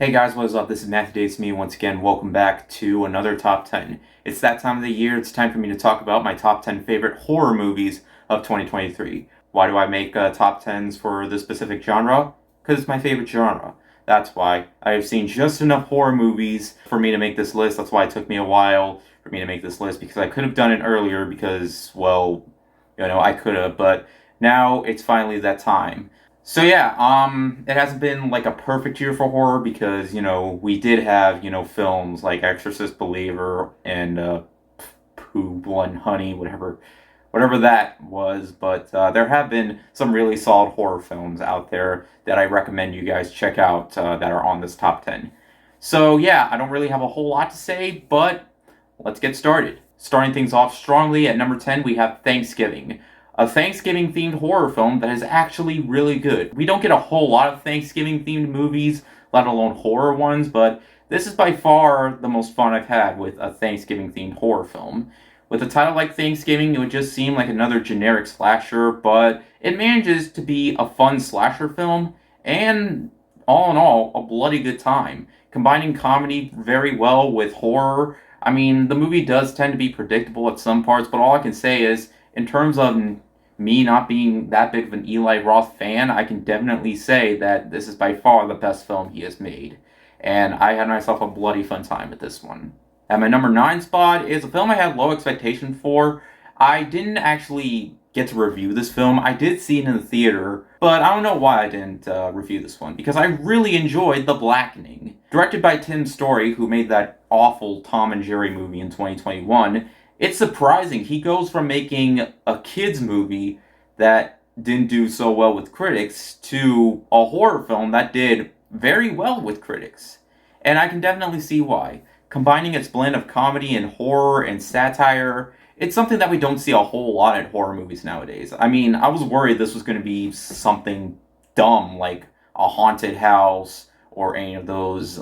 Hey guys, what is up? This is Matthew Dates Me once again. Welcome back to another top 10. It's that time of the year. It's time for me to talk about my top 10 favorite horror movies of 2023. Why do I make top 10s for this specific genre? Because it's my favorite genre. That's why. I have seen just enough horror movies for me to make this list. That's why it took me a while for me to make this list, because I could have done it earlier because, well, I could have, but now it's finally that time. So yeah, it hasn't been like a perfect year for horror because, we did have, films like Exorcist Believer and Pooh, Blood and Honey, whatever that was, but there have been some really solid horror films out there that I recommend you guys check out that are on this top 10. So yeah, I don't really have a whole lot to say, but let's get started. Starting things off strongly at number 10, we have Thanksgiving, a Thanksgiving-themed horror film that is actually really good. We don't get a whole lot of Thanksgiving-themed movies, let alone horror ones, but this is by far the most fun I've had with a Thanksgiving-themed horror film. With a title like Thanksgiving, it would just seem like another generic slasher, but it manages to be a fun slasher film, and all in all, a bloody good time. Combining comedy very well with horror. I mean, the movie does tend to be predictable at some parts, but all I can say is, in terms of me not being that big of an Eli Roth fan, I can definitely say that this is by far the best film he has made. And I had myself a bloody fun time with this one. At my number 9 spot is a film I had low expectation for. I didn't actually get to review this film. I did see it in the theater, but I don't know why I didn't review this one, because I really enjoyed The Blackening. Directed by Tim Story, who made that awful Tom and Jerry movie in 2021, it's surprising. He goes from making a kids movie that didn't do so well with critics to a horror film that did very well with critics. And I can definitely see why. Combining its blend of comedy and horror and satire, it's something that we don't see a whole lot in horror movies nowadays. I mean, I was worried this was going to be something dumb like a haunted house or any of those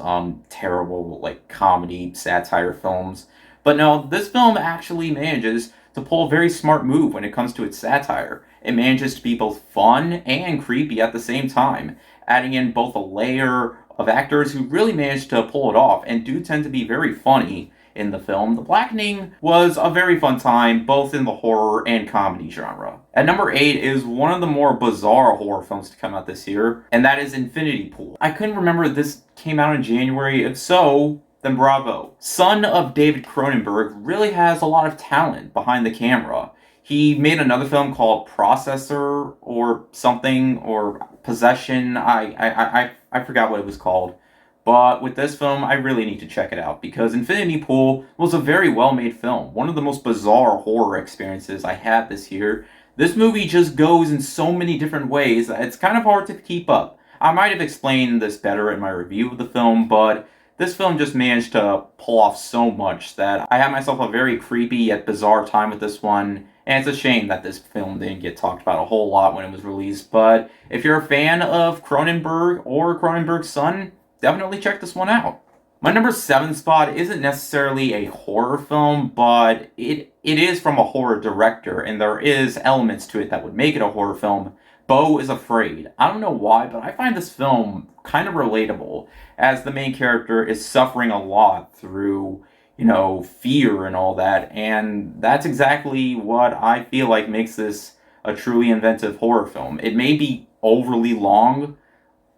terrible like comedy satire films. But no, this film actually manages to pull a very smart move when it comes to its satire. It manages to be both fun and creepy at the same time, adding in both a layer of actors who really managed to pull it off and do tend to be very funny in the film. The Blackening was a very fun time, both in the horror and comedy genre. At number 8 is one of the more bizarre horror films to come out this year, and that is Infinity Pool. I couldn't remember if this came out in January. If so, then bravo. Son of David Cronenberg really has a lot of talent behind the camera. He made another film called Processor or something, or Possession. I forgot what it was called. But with this film, I really need to check it out, because Infinity Pool was a very well-made film. One of the most bizarre horror experiences I had this year. This movie just goes in so many different ways that it's kind of hard to keep up. I might have explained this better in my review of the film, but this film just managed to pull off so much that I had myself a very creepy yet bizarre time with this one. And it's a shame that this film didn't get talked about a whole lot when it was released. But if you're a fan of Cronenberg or Cronenberg's son, definitely check this one out. My number 7 spot isn't necessarily a horror film, but it is from a horror director, and there is elements to it that would make it a horror film. Beau is Afraid. I don't know why, but I find this film kind of relatable, as the main character is suffering a lot through, fear and all that, and that's exactly what I feel like makes this a truly inventive horror film. It may be overly long,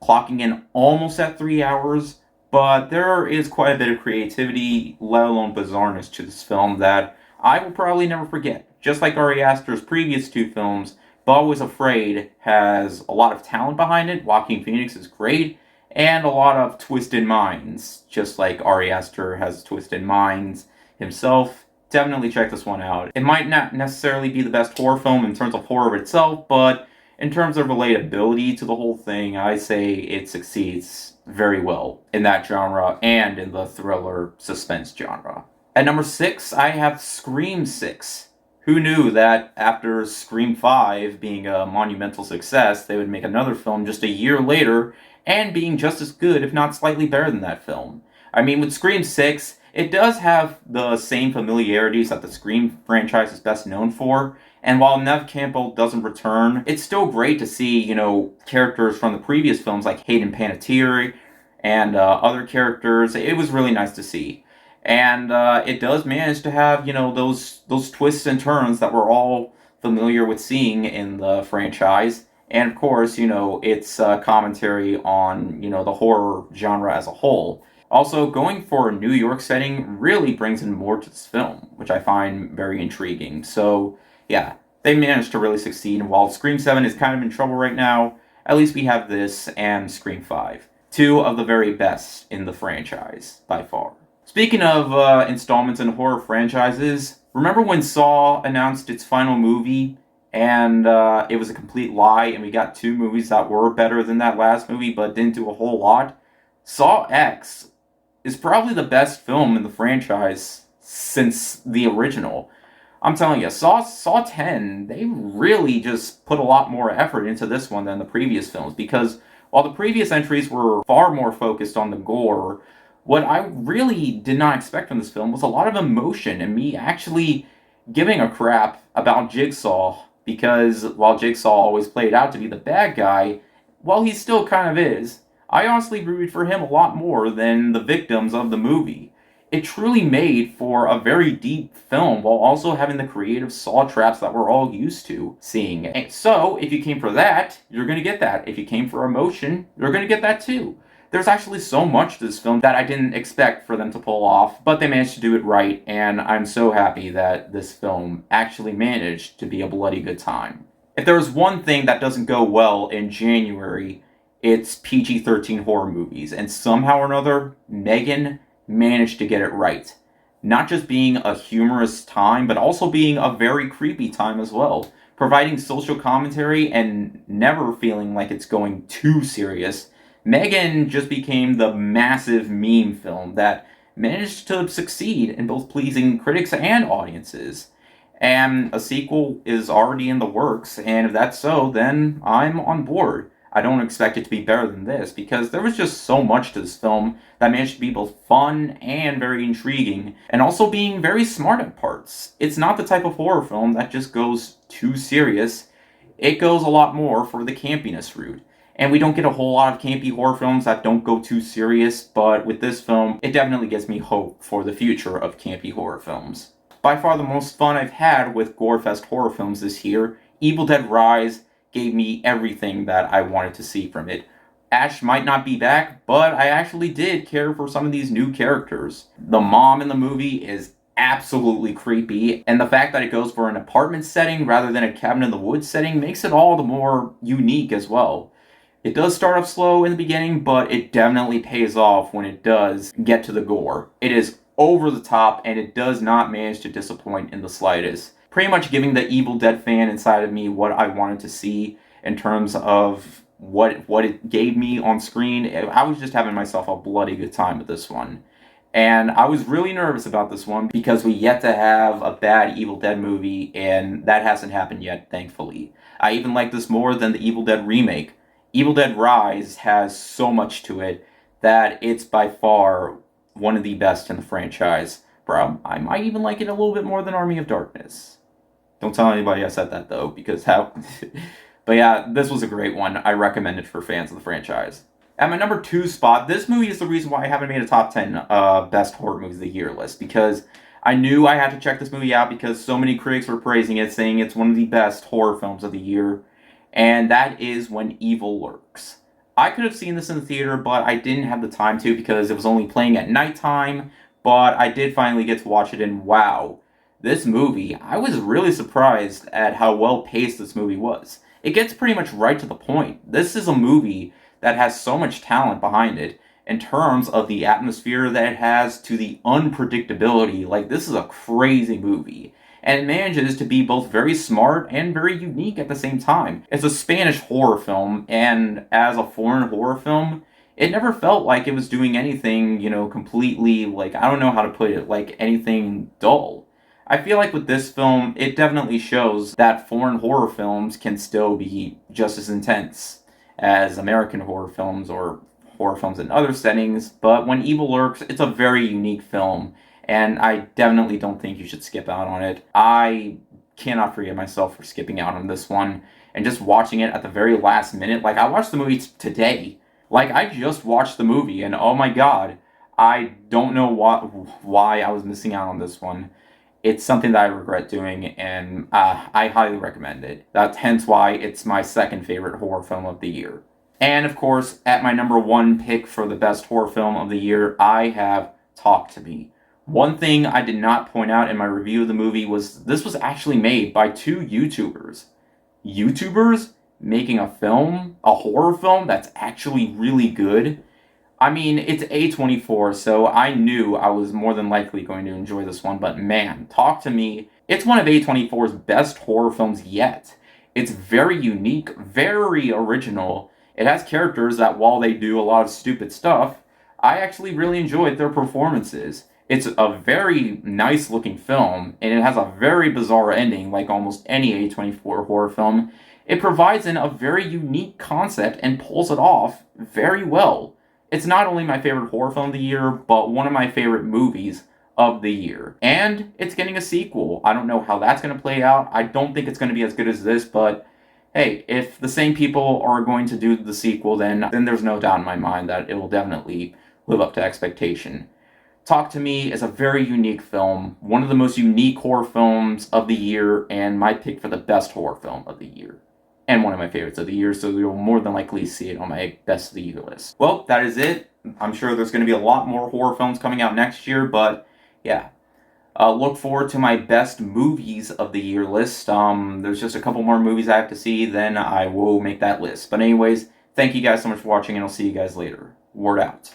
clocking in almost at 3 hours, but there is quite a bit of creativity, let alone bizarreness to this film that I will probably never forget. Just like Ari Aster's previous 2 films, Beau is Afraid has a lot of talent behind it. Joaquin Phoenix is great, and a lot of twisted minds, just like Ari Aster has twisted minds himself. Definitely check this one out. It might not necessarily be the best horror film in terms of horror itself, but in terms of relatability to the whole thing, I say it succeeds very well in that genre and in the thriller suspense genre. At number 6, I have Scream 6. Who knew that after Scream 5 being a monumental success, they would make another film just a year later and being just as good, if not slightly better than that film. I mean, with Scream 6, it does have the same familiarities that the Scream franchise is best known for, and while Neve Campbell doesn't return, it's still great to see, characters from the previous films like Hayden Panettiere and other characters. It was really nice to see. And it does manage to have, those twists and turns that we're all familiar with seeing in the franchise. And of course, it's commentary on, the horror genre as a whole. Also, going for a New York setting really brings in more to this film, which I find very intriguing. So, yeah, they managed to really succeed. And while Scream 7 is kind of in trouble right now, at least we have this and Scream 5. Two of the very best in the franchise, by far. Speaking of installments in horror franchises, remember when Saw announced its final movie and it was a complete lie and we got two movies that were better than that last movie but didn't do a whole lot? Saw X is probably the best film in the franchise since the original. I'm telling you, Saw 10, they really just put a lot more effort into this one than the previous films, because while the previous entries were far more focused on the gore, what I really did not expect from this film was a lot of emotion and me actually giving a crap about Jigsaw, because while Jigsaw always played out to be the bad guy, well, he still kind of is. I honestly rooted for him a lot more than the victims of the movie. It truly made for a very deep film while also having the creative saw traps that we're all used to seeing. And so, if you came for that, you're going to get that. If you came for emotion, you're going to get that too. There's actually so much to this film that I didn't expect for them to pull off, but they managed to do it right, and I'm so happy that this film actually managed to be a bloody good time. If there was one thing that doesn't go well in January, it's PG-13 horror movies, and somehow or another, Megan managed to get it right. Not just being a humorous time, but also being a very creepy time as well. Providing social commentary and never feeling like it's going too serious. Megan just became the massive meme film that managed to succeed in both pleasing critics and audiences. And a sequel is already in the works, and if that's so, then I'm on board. I don't expect it to be better than this, because there was just so much to this film that managed to be both fun and very intriguing, and also being very smart at parts. It's not the type of horror film that just goes too serious. It goes a lot more for the campiness route. And we don't get a whole lot of campy horror films that don't go too serious, but with this film, it definitely gives me hope for the future of campy horror films. By far the most fun I've had with Gorefest horror films this year, Evil Dead Rise gave me everything that I wanted to see from it. Ash might not be back, but I actually did care for some of these new characters. The mom in the movie is absolutely creepy, and the fact that it goes for an apartment setting rather than a cabin in the woods setting makes it all the more unique as well. It does start off slow in the beginning, but it definitely pays off when it does get to the gore. It is over the top, and it does not manage to disappoint in the slightest. Pretty much giving the Evil Dead fan inside of me what I wanted to see in terms of what it gave me on screen. I was just having myself a bloody good time with this one. And I was really nervous about this one because we yet to have a bad Evil Dead movie, and that hasn't happened yet, thankfully. I even like this more than the Evil Dead remake. Evil Dead Rise has so much to it that it's by far one of the best in the franchise. Bro, I might even like it a little bit more than Army of Darkness. Don't tell anybody I said that, though, because how... But yeah, this was a great one. I recommend it for fans of the franchise. At my number 2 spot, this movie is the reason why I haven't made a top 10 best horror movies of the year list, because I knew I had to check this movie out because so many critics were praising it, saying it's one of the best horror films of the year, and that is When Evil Lurks. I could have seen this in the theater, but I didn't have the time to because it was only playing at nighttime, but I did finally get to watch it, and wow, this movie, I was really surprised at how well paced this movie was. It gets pretty much right to the point. This is a movie that has so much talent behind it in terms of the atmosphere that it has to the unpredictability. Like, this is a crazy movie. And it manages to be both very smart and very unique at the same time. It's a Spanish horror film, and as a foreign horror film, it never felt like it was doing anything, completely, I don't know how to put it, anything dull. I feel like with this film, it definitely shows that foreign horror films can still be just as intense as American horror films or horror films in other settings, but When Evil Lurks, it's a very unique film, and I definitely don't think you should skip out on it. I cannot forgive myself for skipping out on this one, and just watching it at the very last minute. I watched the movie today. Like, I just watched the movie, and oh my god, I don't know why I was missing out on this one. It's something that I regret doing, and I highly recommend it. That's hence why it's my second favorite horror film of the year. And of course, at my number one pick for the best horror film of the year, I have Talk to Me. One thing I did not point out in my review of the movie was this was actually made by two YouTubers. YouTubers making a horror film that's actually really good. I mean, it's A24, so I knew I was more than likely going to enjoy this one, but man, Talk to Me, it's one of A24's best horror films yet. It's very unique, very original. It has characters that, while they do a lot of stupid stuff, I actually really enjoyed their performances. It's a very nice looking film, and it has a very bizarre ending, like almost any A24 horror film. It provides a very unique concept and pulls it off very well. It's not only my favorite horror film of the year, but one of my favorite movies of the year. And it's getting a sequel. I don't know how that's going to play out. I don't think it's going to be as good as this, but hey, if the same people are going to do the sequel, then there's no doubt in my mind that it will definitely live up to expectation. Talk to Me is a very unique film, one of the most unique horror films of the year, and my pick for the best horror film of the year. And one of my favorites of the year, so you'll more than likely see it on my best of the year list. Well, that is it. I'm sure there's going to be a lot more horror films coming out next year, but yeah. Look forward to my best movies of the year list. There's just a couple more movies I have to see, then I will make that list. But anyways, thank you guys so much for watching, and I'll see you guys later. Word out.